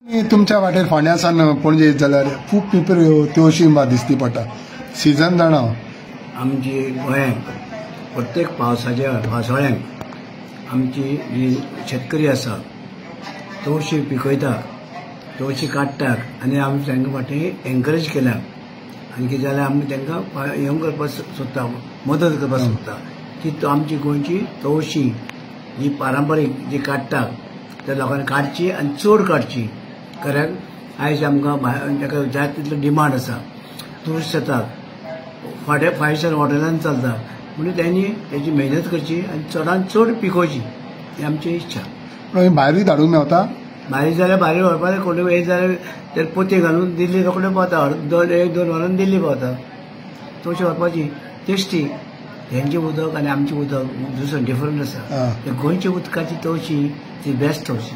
तुमच्या वाटेर फोंड्यासान पणजे जाल्यार खूब पिंपऱ्यो तवशी दिसती पडटा सीजन जाणा आमची गोंयांत प्रत्येक पावसाळ्यांत आमची जी शेतकरी आसा तवशी पिकयता तवशी काडटात आनी आमी तांकां फाटीं एनकरेज केल्या आनी कितें जाल्यार आमी तांकां हें करपाक सोदता मदत करपाक सोदता की आमची गोंयची तवशी जी पारंपारीक जी काडटा त्या लोकांनी काडची आनी चड काडची कारण आयज आमकां ताका जाय तितलो डिमांड आसा टुरिस्ट येतात फाटल्या 5 स्टार हॉटेलांत चलता म्हणून त्यांनी तेची मेहनत करची आनी चडांत चड पिकोवची ही आमची इच्छा. भायरूय धाडूंक मेळटा भायर जाल्यार भायर व्हरपाक कोणी वेळ जाल्यार तर पोती घालून दिल्ली रोखडे पावता 1-2 वरांनी दिल्ली पावता तवशी व्हरपाची टेस्टी हेंचे उदक आनी आमचें उदक दुसरें डिफरंट आसा गोंयच्या उदकाची तवशी ती बेस्ट तवशी.